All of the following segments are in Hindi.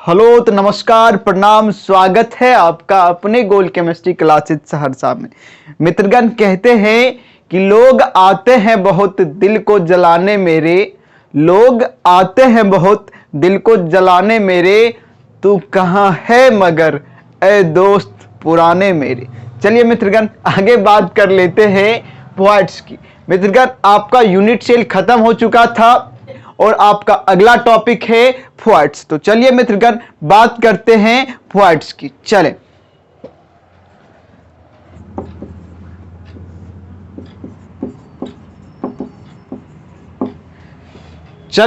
हेलो तो नमस्कार प्रणाम, स्वागत है आपका अपने गोल केमिस्ट्री क्लासेस सहरसा में। मित्रगण, कहते हैं कि लोग आते हैं बहुत दिल को जलाने मेरे, लोग आते हैं बहुत दिल को जलाने मेरे, तू कहाँ है मगर ए दोस्त पुराने मेरे। चलिए मित्रगण, आगे बात कर लेते हैं पॉइंट्स की। मित्रगण, आपका यूनिट सेल खत्म हो चुका था और आपका अगला टॉपिक है पॉइंट्स। तो चलिए मित्रगण, बात करते हैं पॉइंट्स की। चले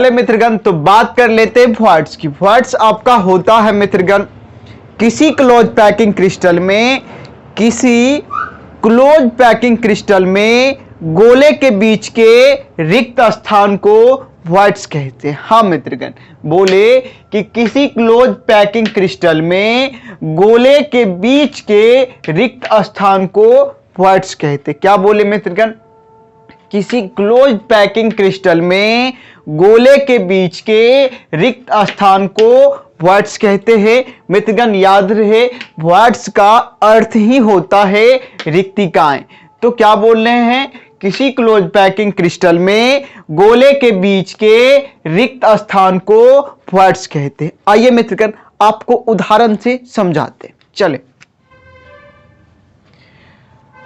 मित्रगण, तो बात कर लेते हैं पॉइंट्स की। पॉइंट्स आपका होता है मित्रगण, किसी क्लोज पैकिंग क्रिस्टल में गोले के बीच के रिक्त स्थान को वॉइड्स कहते हैं। हाँ मित्रगण, बोले कि किसी क्लोज पैकिंग क्रिस्टल में गोले के बीच के रिक्त स्थान को वॉइड्स कहते हैं। क्या बोले मित्रगण? किसी क्लोज पैकिंग क्रिस्टल में गोले के बीच के रिक्त स्थान को वॉइड्स कहते हैं। मित्रगण, याद रहे, वॉइड्स का अर्थ ही होता है रिक्तिकाएं। तो क्या बोल रहे हैं? किसी क्लोज पैकिंग क्रिस्टल में गोले के बीच के रिक्त स्थान को वॉइड्स कहते हैं। आइए मित्रगण, आपको उदाहरण से समझाते। चले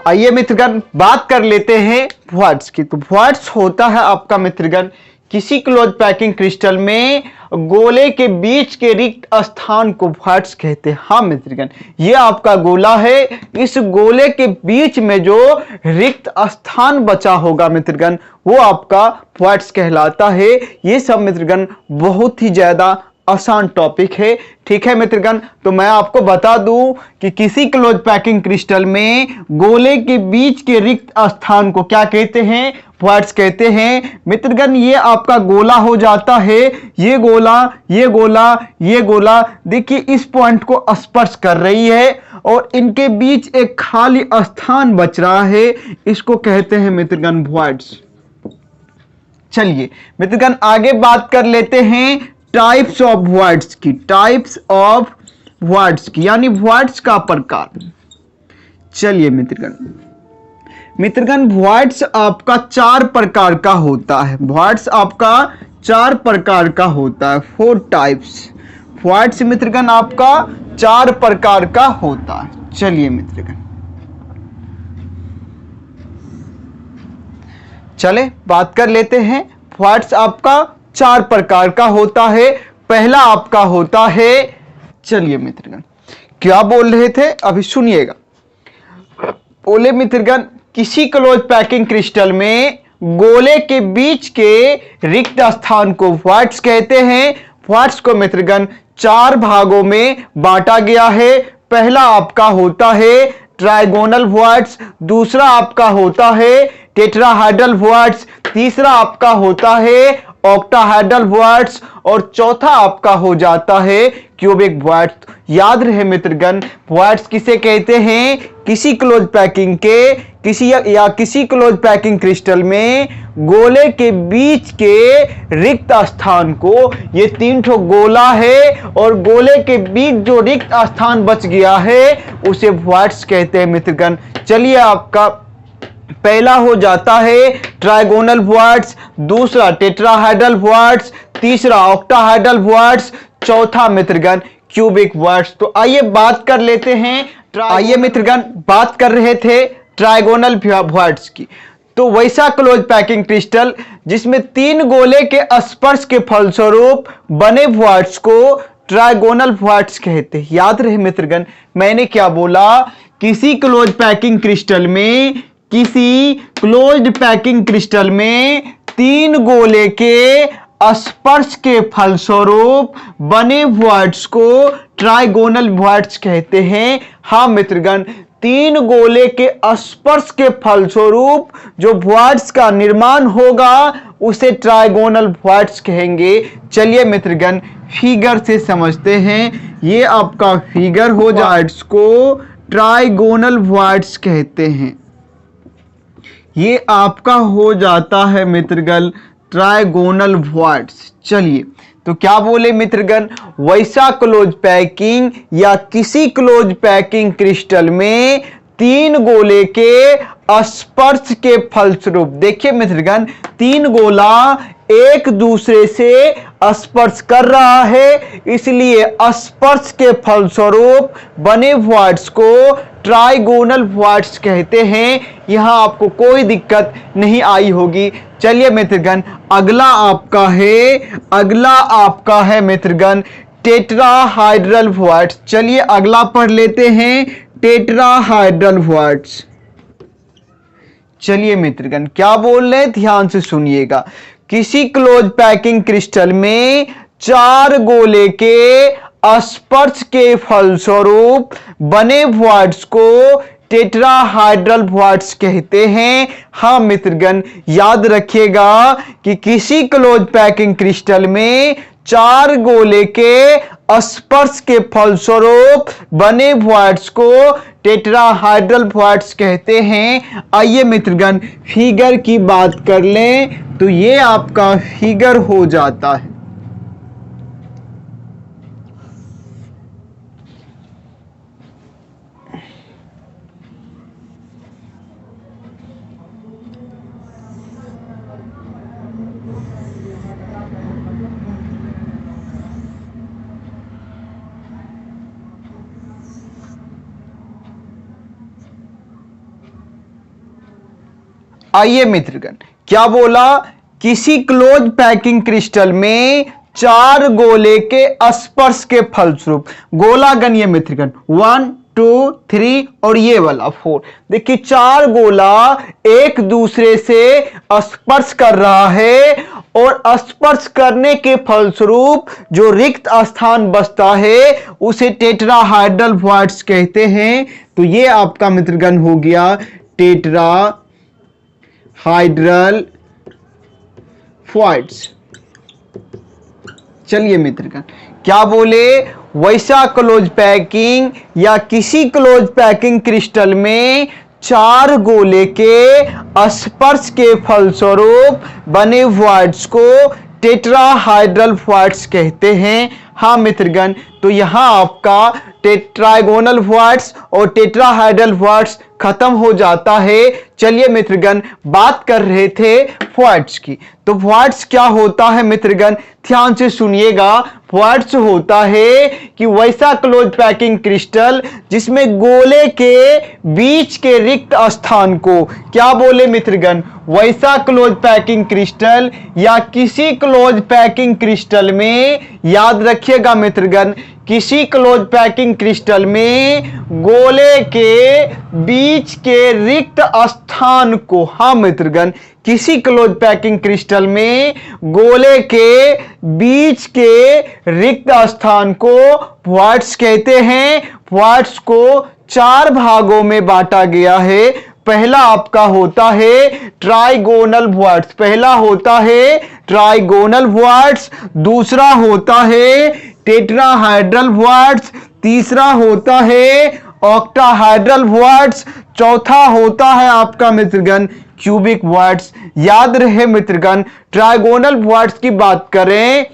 आइए मित्रगण, बात कर लेते हैं वॉइड्स की। तो वॉइड्स होता है आपका मित्रगण, किसी क्लोज पैकिंग क्रिस्टल में गोले के बीच के रिक्त स्थान को वॉइड्स कहते हैं। हाँ मित्रगण, ये आपका गोला है, इस गोले के बीच में जो रिक्त स्थान बचा होगा मित्रगण, वो आपका वॉइड्स कहलाता है। ये सब मित्रगण बहुत ही ज्यादा आसान टॉपिक है। ठीक है मित्रगण, तो मैं आपको बता दूं कि किसी क्लोज पैकिंग क्रिस्टल में गोले के बीच के रिक्त स्थान को क्या कहते हैं? वॉइड्स कहते हैं। मित्रगण, ये आपका गोला हो जाता है, ये गोला, ये गोला, ये गोला, देखिए इस पॉइंट को स्पर्श कर रही है और इनके बीच एक खाली स्थान बच रहा है, इसको कहते हैं मित्रगण वॉइड्स। चलिए मित्रगण, आगे बात कर लेते हैं टाइप्स ऑफ वॉइड्स की। टाइप्स ऑफ वॉइड्स की यानी वॉइड्स का प्रकार। चलिए मित्रगण, वॉइड्स आपका 4 प्रकार का होता है। वॉइड्स आपका 4 प्रकार का होता है। 4 टाइप्स वॉइड्स मित्रगण आपका 4 प्रकार का होता है। चलिए मित्रगण, चले बात कर लेते हैं। वॉइड्स आपका 4 प्रकार का होता है। पहला आपका होता है, चलिए मित्रगण, क्या बोल रहे थे अभी सुनिएगा। बोले मित्रगण, किसी क्लोज पैकिंग क्रिस्टल में गोले के बीच के रिक्त स्थान को वॉइड्स कहते हैं। वॉइड्स को मित्रगण 4 भागों में बांटा गया है। पहला आपका होता है ट्राइगोनल वॉइड्स, दूसरा आपका होता है टेट्राहेड्रल वॉइड्स, तीसरा आपका होता है ऑक्टाहेड्रल वॉइड्स और चौथा आपका हो जाता है क्यूबिक वॉइड्स। याद रहे मित्रगण, वॉइड्स किसे कहते हैं? किसी क्लोज पैकिंग के किसी क्लोज पैकिंग क्रिस्टल में गोले के बीच के रिक्त स्थान को, ये 3 ठो गोला है और गोले के बीच जो रिक्त स्थान बच गया है उसे वॉइड्स कहते हैं मित्रगण। चलिए, आपका पहला हो जाता है ट्राइगोनल वॉइड्स, दूसरा टेट्राहेड्रल वॉइड्स, तीसरा ऑक्टाहेड्रल वॉइड्स, चौथा मित्रगण क्यूबिक वॉइड्स। तो आइए बात कर लेते हैं। आइए मित्रगण, बात कर रहे थे ट्राइगोनल वॉइड्स की। तो वैसा क्लोज पैकिंग क्रिस्टल जिसमें 3 गोले के स्पर्श के फलस्वरूप बने वॉइड्स को ट्राइगोनल वॉइड्स कहते हैं। याद रहे मित्रगण, मैंने क्या बोला? किसी क्लोज पैकिंग क्रिस्टल में 3 गोले के स्पर्श के फलस्वरूप बने वॉइड्स को ट्राइगोनल वॉइड्स कहते हैं। हाँ मित्रगण, 3 गोले के स्पर्श के फलस्वरूप जो वॉइड्स का निर्माण होगा उसे ट्राइगोनल वॉइड्स कहेंगे। चलिए मित्रगण, फिगर से समझते हैं। ये आपका फिगर हो जाए, वॉइड्स को ट्राइगोनल वॉइड्स कहते हैं। ये आपका हो जाता है मित्रगण ट्राइगोनल वॉइड्स। चलिए तो क्या बोले मित्रगण, वैसा क्लोज पैकिंग या किसी क्लोज पैकिंग क्रिस्टल में तीन गोले के स्पर्श के फलस्वरूप, देखिए मित्रगण, तीन गोला एक दूसरे से स्पर्श कर रहा है, इसलिए स्पर्श के फलस्वरूप बने क्वार्ट्स को ट्राइगोनल क्वार्ट्स कहते हैं। यहां आपको कोई दिक्कत नहीं आई होगी। चलिए मित्रगण, अगला आपका है मित्रगण टेट्राहाइड्रल क्वार्ट्स। चलिए अगला पढ़ लेते हैं, टेट्राहाइड्रल क्वार्ट्स। चलिए मित्रगण, क्या बोल रहे हैं ध्यान से सुनिएगा। किसी क्लोज पैकिंग क्रिस्टल में चार गोले के स्पर्श के फलस्वरूप बने क्वार्ट्स को टेट्राहाइड्रल क्वार्ट्स कहते हैं। हाँ मित्रगण, याद रखिएगा कि किसी क्लोज पैकिंग क्रिस्टल में चार गोले के स्पर्श के फलस्वरूप बने क्वार्ट्स को टेट्राहाइड्रल क्वार्ट्स कहते हैं। आइए मित्रगण, फिगर की बात कर लें तो ये आपका फिगर हो जाता है। आइए मित्रगण, क्या बोला, किसी क्लोज पैकिंग क्रिस्टल में चार गोले के स्पर्श के फलस्वरूप, गोला गणिए मित्रगण, 1 2 3 और ये वाला 4। देखिए चार गोला एक दूसरे से स्पर्श कर रहा है और स्पर्श करने के फलस्वरूप जो रिक्त स्थान बचता है उसे टेट्राहाइड्रल क्वार्ट्स कहते हैं। तो ये आपका मित्रगण हो गया टेट्राहाइड्रल क्वार्ट्स। चलिए मित्रगण, क्या बोले, वैसा क्लोज पैकिंग या किसी क्लोज पैकिंग क्रिस्टल में चार गोले के स्पर्श के फलस्वरूप बने क्वार्ट्स को टेट्राहाइड्रल क्वार्ट्स कहते हैं। हाँ मित्रगण, तो यहां आपका ट्राइगोनल क्वार्ट्स और टेट्राहाइड्रल क्वार्ट्स खत्म हो जाता है। चलिए मित्रगण, बात कर रहे थे क्वार्ट्स की। तो क्वार्ट्स क्या होता है मित्रगण, ध्यान से सुनिएगा। क्वार्ट्स होता है कि वैसा क्लोज पैकिंग क्रिस्टल जिसमें गोले के बीच के रिक्त स्थान को, क्या बोले मित्रगण, वैसा क्लोज पैकिंग क्रिस्टल या किसी क्लोज पैकिंग क्रिस्टल में, याद रखिएगा मित्रगण, किसी क्लोज पैकिंग क्रिस्टल में गोले के बीच के रिक्त स्थान को, हाँ मित्रगण, किसी क्लोज पैकिंग क्रिस्टल में गोले के बीच के रिक्त स्थान को क्वार्ट्स कहते हैं। क्वार्ट्स को चार भागों में बांटा गया है। पहला आपका होता है ट्राइगोनल क्वार्ट्स, पहला होता है ट्राइगोनल क्वार्ट्स, दूसरा होता है टेट्राहाइड्रल क्वार्ट्स, तीसरा होता है ऑक्टाहाइड्रल क्वार्ट्स, चौथा होता है आपका मित्रगण क्यूबिक क्वार्ट्स। याद रहे मित्रगण, ट्राइगोनल क्वार्ट्स की बात करें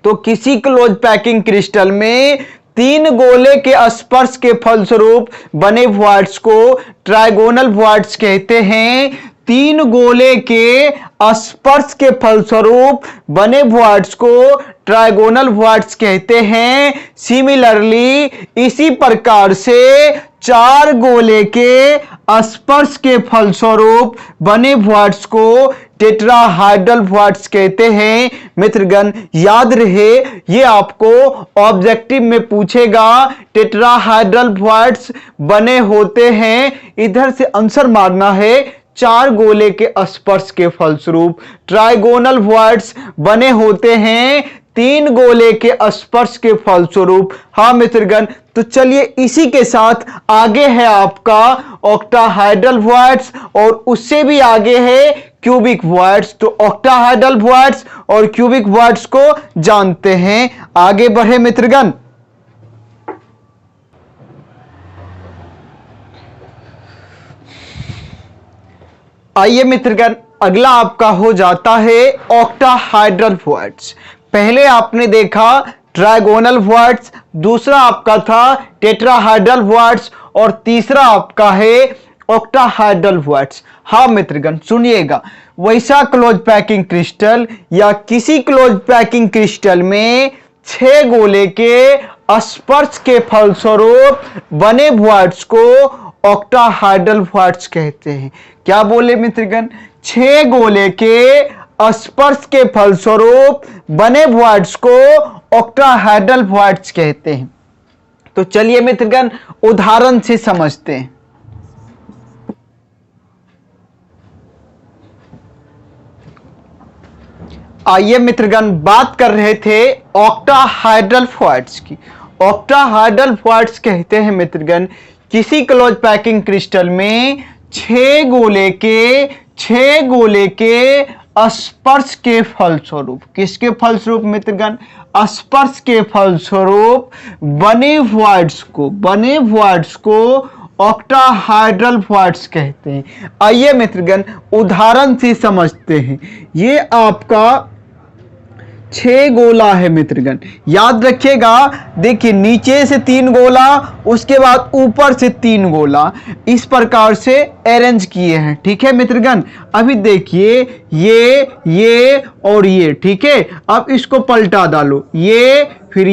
तो किसी क्लोज पैकिंग क्रिस्टल में तीन गोले के स्पर्श के फलस्वरूप बने क्वार्ट्स को ट्राइगोनल क्वार्ट्स कहते हैं। तीन गोले के स्पर्श के फलस्वरूप बने क्वार्ट्स को ट्राइगोनल क्वार्ट्स कहते हैं। सिमिलरली इसी प्रकार से चार गोले के स्पर्श के फलस्वरूप बने क्वार्ट्स को टेट्राहाइड्रल क्वार्ट्स कहते हैं। मित्रगण, याद रहे, ये आपको ऑब्जेक्टिव में पूछेगा, टेट्राहाइड्रल क्वार्ट्स बने होते हैं, इधर से आंसर मारना है, चार गोले के स्पर्श के फलस्वरूप। ट्राइगोनल क्वार्ट्स बने होते हैं तीन गोले के स्पर्श के फलस्वरूप। हाँ मित्रगण, तो चलिए इसी के साथ आगे है आपका ऑक्टाहाइड्रल क्वार्ट्स और उससे भी आगे है क्यूबिक क्वार्ट्स। तो ऑक्टाहाइड्रल क्वार्ट्स और क्यूबिक क्वार्ट्स को जानते हैं। आगे बढ़े मित्रगण। आइए मित्रगण, अगला आपका हो जाता है ऑक्टाहाइड्रल क्वार्ट्स। पहले आपने देखा ट्राइगोनल वर्ड्स, दूसरा आपका था टेट्राहाइड्रल वर्ड्स और तीसरा आपका है ऑक्टाहाइड्रल वर्ड्स। हाँ मित्रगण सुनिएगा, वैसा क्लोज पैकिंग क्रिस्टल या किसी क्लोज पैकिंग क्रिस्टल में 6 गोले के स्पर्श के फलस्वरूप बने वर्ड्स को ऑक्टाहाइड्रल वर्ड्स कहते हैं। क्या बोले मित्रगण? 6 गोले के स्पर्श के फलस्वरूप बने वर्ड्स को ऑक्टाहाइड्रल वर्ड्स कहते हैं। तो चलिए मित्रगण उदाहरण से समझते हैं। आइए मित्रगण बात कर रहे थे ऑक्टाहाइड्रल वर्ड्स की। ऑक्टाहाइड्रल वर्ड्स कहते हैं मित्रगण किसी क्लोज पैकिंग क्रिस्टल में 6 गोले के स्पर्श के फलस्वरूप, किसके फलस्वरूप मित्रगण? स्पर्श के फलस्वरूप बने वर्ड्स को ऑक्टाहाइड्रल वर्ड्स कहते हैं। आइए मित्रगण उदाहरण से समझते हैं। ये आपका 6 गोला है मित्रगण, याद रखिएगा। देखिए नीचे से 3 गोला, उसके बाद ऊपर से 3 गोला, इस प्रकार से अरेंज किए हैं। ठीक है मित्रगण, अभी देखिए ये और ये, ठीक है। अब इसको पलटा डालो, ये फिर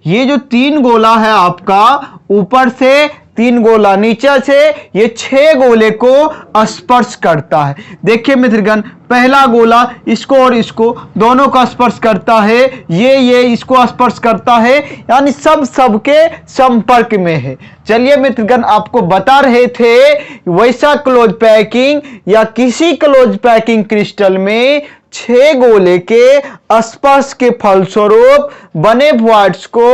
ये जो 3 गोला है आपका, ऊपर से 3 गोला, नीचे से ये 6 गोले को स्पर्श करता है। देखिए मित्रगण पहला गोला इसको और इसको दोनों का स्पर्श करता है, ये इसको स्पर्श करता है, यानी सबके संपर्क में है। चलिए मित्रगण आपको बता रहे थे वैसा क्लोज पैकिंग या किसी क्लोज पैकिंग क्रिस्टल में 6 गोले के स्पर्श के फलस्वरूप बने वर्ड्स को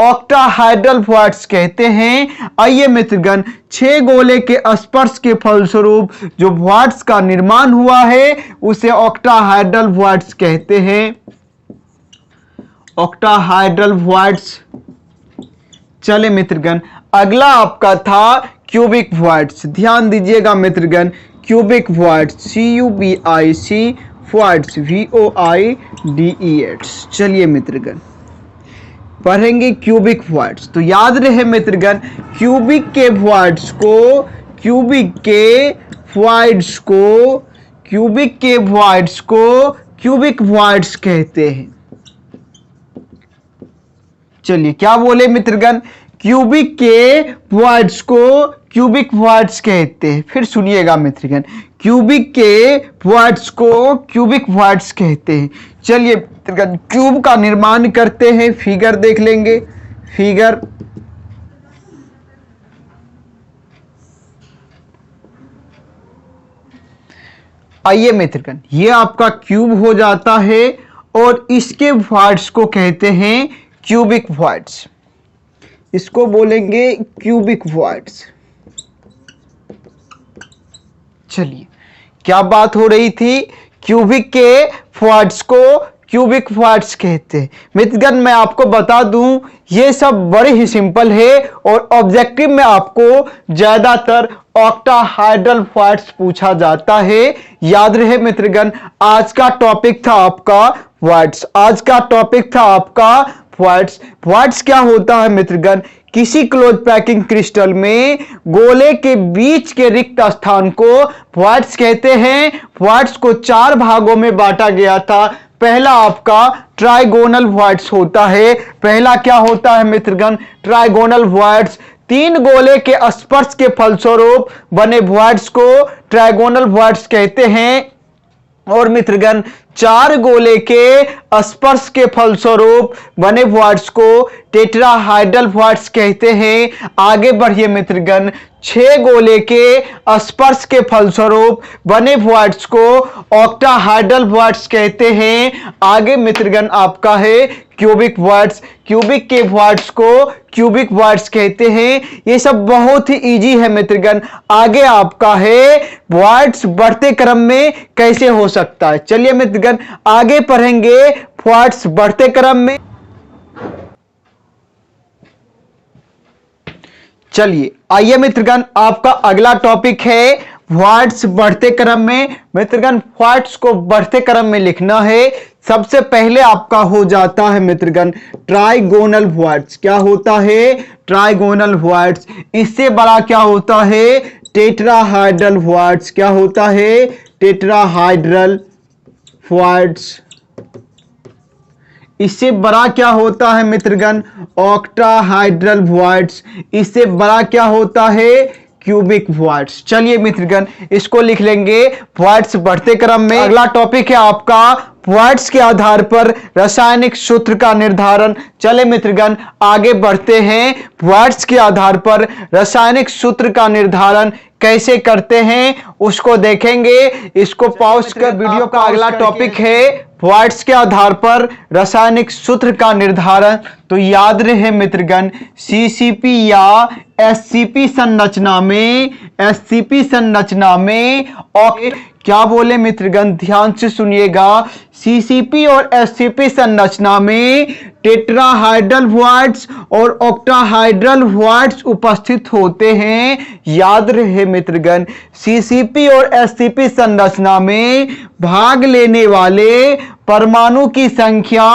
ऑक्टाहाइड्रल वर्ड्स कहते हैं। आइए मित्रगण 6 गोले के स्पर्श के फलस्वरूप जो वर्ड्स का निर्माण हुआ है उसे ऑक्टाहाइड्रल वर्ड्स कहते हैं। Octahedral words. चले मित्रगण अगला आपका था क्यूबिक वर्ड्स। ध्यान दीजिएगा मित्रगण, cubic words, CUBIC words, VOIDES। चलिए मित्रगण पढ़ेंगे क्यूबिक वर्ड्स। तो याद रहे मित्रगण क्यूबिक के वर्ड्स को क्यूबिक वर्ड्स कहते हैं। चलिए क्या बोले मित्रगण? क्यूबिक के वर्ड्स को क्यूबिक वर्ड्स कहते हैं। फिर सुनिएगा मित्रगण, क्यूबिक के वर्ड्स को क्यूबिक वर्ड्स कहते हैं। चलिए मित्रगण क्यूब का निर्माण करते हैं। फिगर देख लेंगे, फिगर। आइए मित्रगण ये आपका क्यूब हो जाता है और इसके वर्ड्स को कहते हैं क्यूबिक वर्ड्स। इसको बोलेंगे क्यूबिक वर्ड्स। चलिए क्या बात हो रही थी? क्यूबिक के वर्ड्स को क्यूबिक वर्ड्स कहते हैं। मित्रगण मैं आपको बता दूं ये सब बड़े ही सिंपल है और ऑब्जेक्टिव में आपको ज्यादातर ऑक्टाहाइड्रल वर्ड्स पूछा जाता है। याद रहे मित्रगण आज का टॉपिक था आपका वर्ड्स। वर्ड्स क्या होता है मित्रगण? किसी क्लोज पैकिंग क्रिस्टल में गोले के बीच के रिक्त स्थान को वर्ड्स कहते हैं। वर्ड्स को 4 भागों में बांटा गया था। पहला आपका ट्राइगोनल वर्ड्स होता है। पहला क्या होता है मित्रगण? Trigonal words. 3 गोले के स्पर्श के फलस्वरूप बने वर्ड्स को ट्राइगोनल वर्ड्स कहते हैं। और मित्रगण 4 गोले के स्पर्श के फलस्वरूप बने वर्ड्स को टेट्राहाइड्रल वर्ड्स कहते हैं। आगे बढ़िए मित्रगण 6 गोले के स्पर्श के फलस्वरूप बने वर्ड्स को ऑक्टाहाइड्रल वर्ड्स कहते हैं। आगे मित्रगण आपका है क्यूबिक वर्ड्स। क्यूबिक के वर्ड्स को क्यूबिक वर्ड्स कहते हैं। ये सब बहुत ही इजी है मित्रगण। आगे आपका है वर्ड्स बढ़ते क्रम में कैसे हो सकता है। चलिए मित्रगण आगे पढ़ेंगे वर्ड्स बढ़ते क्रम में। चलिए आइए मित्रगण आपका अगला टॉपिक है क्वार्ट्स बढ़ते क्रम में मित्रगण, क्वार्ट्स को बढ़ते क्रम में लिखना है। सबसे पहले आपका हो जाता है मित्रगण ट्राइगोनल क्वार्ट्स। क्या होता है? Trigonal quartz. इससे बड़ा क्या होता है? Tetrahedral quartz. क्या होता है? Tetrahedral quartz. इससे बड़ा क्या होता है मित्रगण? Octahedral quartz. इससे बड़ा क्या होता है? Cubic quartz. चलिए मित्रगण इसको लिख लेंगे क्वार्ट्स बढ़ते क्रम में। अगला टॉपिक है आपका क्वार्ट्स के आधार पर रासायनिक सूत्र का निर्धारण। चले मित्रगण आगे बढ़ते हैं। क्वार्ट्स के आधार पर रासायनिक सूत्र का निर्धारण कैसे करते हैं उसको देखेंगे। इसको पॉज कर वीडियो का अगला टॉपिक है क्वार्ट्स के आधार पर रासायनिक सूत्र का निर्धारण। तो याद रहे मित्रगण सीसीपी या एससीपी संरचना में क्या बोले मित्रगण, ध्यान से सुनिएगा। सीसीपी और एससीपी संरचना में टेट्राहाइड्रल क्वार्ट्स और ऑक्टाहाइड्रल क्वार्ट्स उपस्थित होते हैं। याद रहे मित्रगण सीसीपी और एससीपी संरचना में भाग लेने वाले परमाणु की संख्या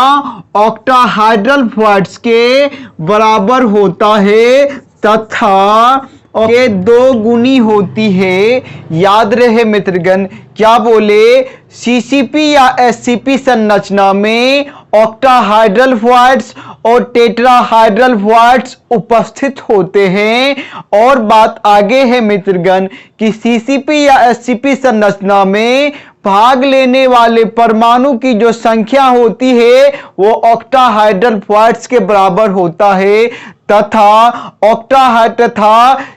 ऑक्टाहाइड्रल क्वार्ट्स के बराबर होता है तथा के 2 गुनी होती है। याद रहे मित्रगण क्या बोले, सीसीपी या एससीपी संरचना में ऑक्टाहाइड्रल क्वार्ट्स और टेट्राहाइड्रल क्वार्ट्स उपस्थित होते हैं। और बात आगे है मित्रगण कि सीसीपी या एससीपी संरचना में भाग लेने वाले परमाणु की जो संख्या होती है वो ऑक्टाहाइड्रल क्वार्ट्स के बराबर होता है तथा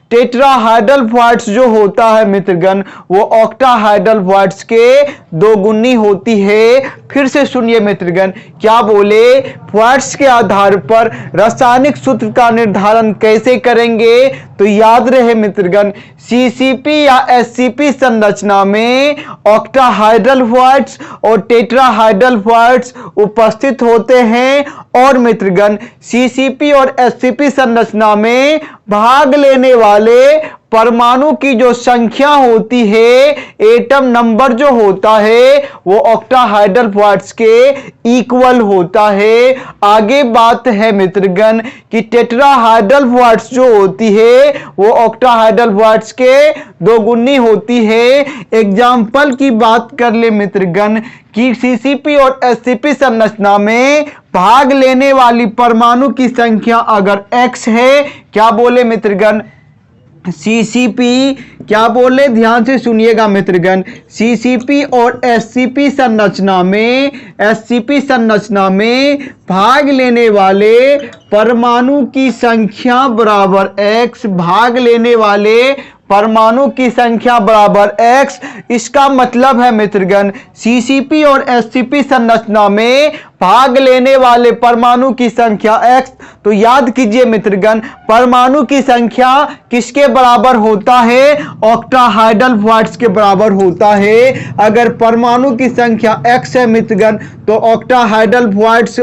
टेट्राहाइड्रल क्वार्ट्स जो होता है मित्रगण वो ऑक्टाहाइड्रल क्वार्ट्स के 2 गुनी होती है। फिर से सुनिए मित्रगण क्या बोले, क्वार्ट्स के आधार पर रासायनिक सूत्र का निर्धारण कैसे करेंगे। तो याद रहे मित्रगण सीसीपी या एससीपी संरचना में ऑक्टाहाइड्रल क्वार्ट्स और टेट्राहाइड्रल क्वार्ट्स उपस्थित होते हैं। और मित्रगण सीसीपी और एससीपी संरचना में भाग लेने वाले परमाणु की जो संख्या होती है, एटम नंबर जो होता है वो ऑक्टाहाइड्रल क्वार्ट्स के इक्वल होता है। आगे बात है मित्रगण कि टेट्राहाइड्रल क्वार्ट्स जो होती है वो ऑक्टाहाइड्रल क्वार्ट्स के 2 गुनी होती है। एग्जाम्पल की बात कर ले मित्रगण कि सीसीपी और एससीपी संरचना में भाग लेने वाली परमाणु की संख्या अगर x है, क्या बोले मित्रगण सीसीपी, क्या बोले ध्यान से सुनिएगा मित्रगण, सीसीपी और एससीपी संरचना में भाग लेने वाले परमाणु की संख्या बराबर x, भाग लेने वाले परमाणु की संख्या बराबर x। इसका मतलब है मित्रगण सीसीपी और एससीपी संरचना में भाग लेने वाले परमाणु की संख्या x। तो याद कीजिए मित्रगण परमाणु की संख्या किसके बराबर होता है? ऑक्टाहाइड्रल क्वार्ट्स के बराबर होता है। अगर परमाणु की संख्या x है मित्रगण तो ऑक्टाहाइड्रल क्वार्ट्स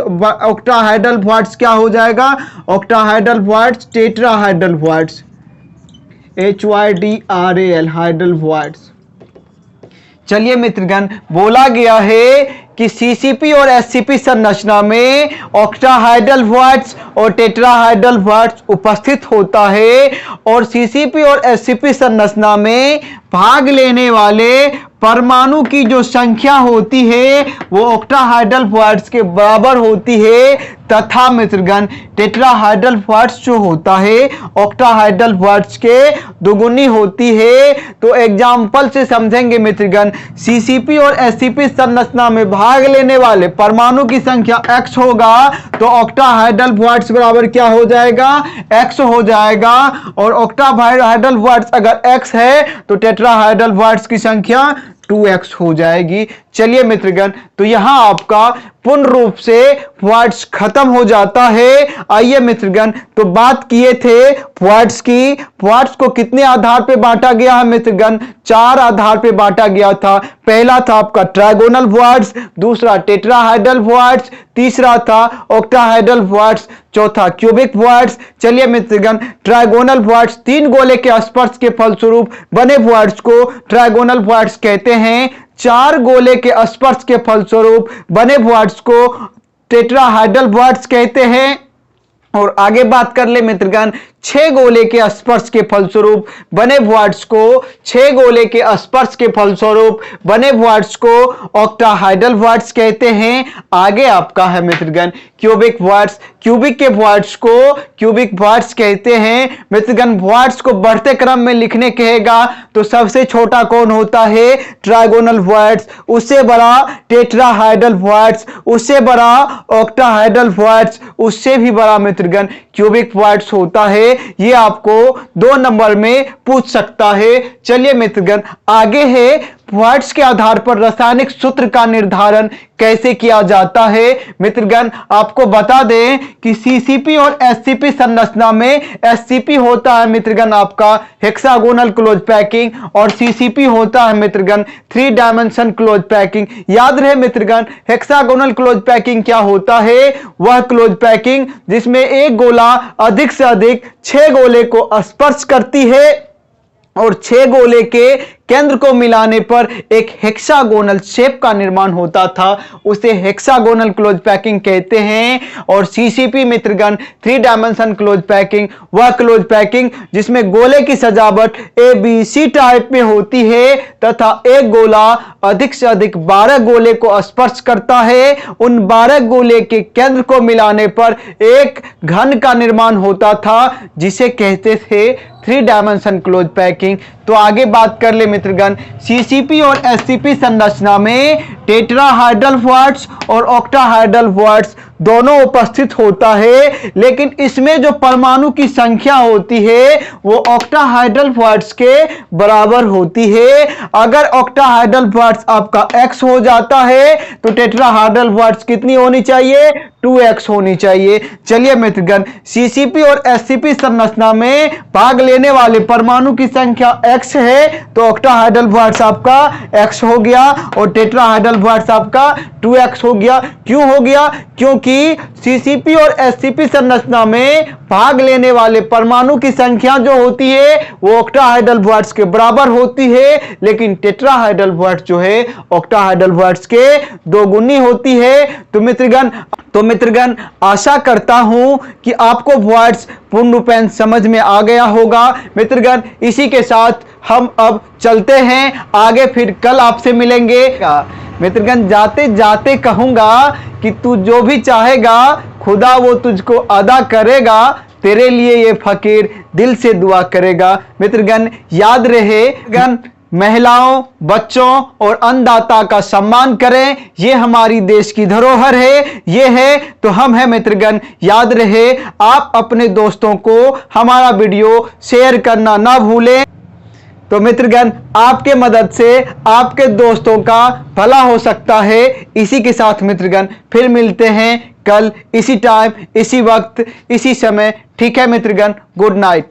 क्या हो जाएगा? Octahedral quartz tetrahedral quartz HYDRAL hydel quartz. चलिए मित्रगण बोला गया है कि सीसीपी और एससीपी संरचना में ऑक्टाहाइड्रल क्वार्ट्स और टेट्राहाइड्रल क्वार्ट्स उपस्थित होता है और सीसीपी और एससीपी संरचना में भाग लेने वाले परमाणु की जो संख्या होती है वो ऑक्टाहाइड्रल क्वार्ट्स के बराबर होती है तथा मित्रगण टेट्राहाइड्रल क्वार्ट्स जो होता है ऑक्टाहाइड्रल क्वार्ट्स के 2 गुनी होती है। तो एग्जाम्पल से समझेंगे मित्रगण सीसीपी और एससीपी संरचना में भाग लेने वाले परमाणु की संख्या x होगा तो ऑक्टाहाइड्रल क्वार्ट्स बराबर क्या हो जाएगा? x हो जाएगा। और ऑक्टाहाइड्रल क्वार्ट्स अगर x है तो टेट्राहाइड्रल क्वार्ट्स की संख्या 2x हो जाएगी। चलिए मित्रगण तो यहां आपका पूर्ण रूप से वर्ड्स खत्म हो जाता है। आइए मित्रगण, तो बात किए थे वर्ड्स की। वर्ड्स को कितने आधार पे बांटा गया है मित्रगण? 4 आधार पे बांटा गया था। पहला था आपका ट्राइगोनल वर्ड्स, दूसरा टेट्राहाइड्रल वर्ड्स, तीसरा था ऑक्टाहाइड्रल वर्ड्स, चौथा क्यूबिक वर्ड्स। चलिए मित्रगण, ट्राइगोनल वर्ड्स 3 गोले के स्पर्श के फलस्वरूप बने वर्ड्स को ट्राइगोनल वर्ड्स कहते हैं। 4 गोले के स्पर्श के फलस्वरूप बने वर्ड्स को टेट्राहाइड्रल वर्ड्स कहते हैं। और आगे बात कर ले मित्रगण, 6 गोले के स्पर्श के फलस्वरूप बने वर्ड्स को 6 गोले के स्पर्श के फलस्वरूप बने वर्ड्स को ऑक्टाहाइड्रल वर्ड्स कहते हैं। आगे आपका है मित्रगण क्यूबिक वर्ड्स। क्यूबिक के वर्ड्स को क्यूबिक वर्ड्स कहते हैं। मित्रगण, वर्ड्स को बढ़ते क्रम में लिखने कहेगा तो सबसे छोटा कौन होता है? ट्राइगोनल वर्ड्स, उससे बड़ा टेट्राहाइड्रल वर्ड्स, उससे बड़ा ऑक्टाहाइड्रल वर्ड्स, उससे भी बड़ा मित्रगण क्यूबिक वर्ड्स होता है। ये आपको 2 नंबर में पूछ सकता है। चलिए मित्रगण, आगे है वर्ड्स के आधार पर रासायनिक सूत्र का निर्धारण कैसे किया जाता है। मित्रगण, आपको बता दें कि सीसीपी और एससीपी संरचना में एससीपी होता है मित्रगण आपका हेक्सागोनल क्लोज पैकिंग, और सीसीपी होता है मित्रगण 3 डायमेंशन क्लोज पैकिंग। याद रहे मित्रगण, हेक्सागोनल क्लोज पैकिंग क्या होता है? वह क्लोज पैकिंग जिसमें एक गोला अधिक से अधिक 6 गोले को स्पर्श करती है और 6 गोले के केंद्र को मिलाने पर एक हेक्सागोनल शेप का निर्माण होता था, उसे हेक्सागोनल क्लोज पैकिंग कहते हैं। और सीसीपी मित्रगण 3 डायमेंशन क्लोज पैकिंग, वह क्लोज पैकिंग जिसमें गोले की सजावट ABC टाइप में होती है तथा एक गोला अधिक से अधिक 12 गोले को स्पर्श करता है। उन 12 गोले के केंद्र को मिलाने पर एक घन का निर्माण होता था जिसे कहते थे 3 डायमेंशन क्लोज पैकिंग। तो आगे बात कर ले मित्रगण, सीसीपी और एससीपी संरचना में टेट्राहाइड्रल वर्ड्स और ऑक्टाहाइड्रल वर्ड्स दोनों उपस्थित होता है, लेकिन इसमें जो परमाणु की संख्या होती है वो ऑक्टाहाइड्रल वर्ड्स के बराबर होती है। अगर ऑक्टाहाइड्रल वर्ड्स आपका x हो जाता है तो टेट्राहाइड्रल वर्ड्स कितनी होनी चाहिए? 2x होनी चाहिए। चलिए मित्रगण, सीसीपी और एससीपी संरचना में भाग लेने वाले परमाणु की संख्या x है तो ऑक्टाहाइड्रल वर्ड्स आपका x हो गया और टेट्राहाइड्रल वर्ड्स आपका 2x हो गया। क्यों हो गया? क्योंकि सीसीपी और एससीपी संरचना में भाग लेने वाले परमाणु की संख्या जो होती है वो ऑक्टाहाइड्रल वर्ड्स के बराबर होती है, लेकिन टेट्राहाइड्रल वर्ड्स जो है ऑक्टाहाइड्रल वर्ड्स के 2 गुनी होती है। तो मित्रगण आशा करता हूं कि आपको वर्ड्स पूर्ण रूपेण समझ में आ गया होगा। मित्रगण, इसी के साथ हम अब चलते हैं आगे, फिर कल आपसे मिलेंगे। मित्रगण, जाते जाते कहूंगा कि तू जो भी चाहेगा खुदा वो तुझको अदा करेगा, तेरे लिए ये फकीर दिल से दुआ करेगा। मित्रगण, याद रहे महिलाओं, बच्चों और अन्नदाता का सम्मान करें, ये हमारी देश की धरोहर है, ये है तो हम हैं मित्रगण। याद रहे आप अपने दोस्तों को हमारा वीडियो शेयर करना ना भूलें। तो मित्रगण, आपके मदद से आपके दोस्तों का भला हो सकता है। इसी के साथ मित्रगण फिर मिलते हैं कल इसी टाइम, इसी वक्त, इसी समय। ठीक है मित्रगण, गुड नाइट।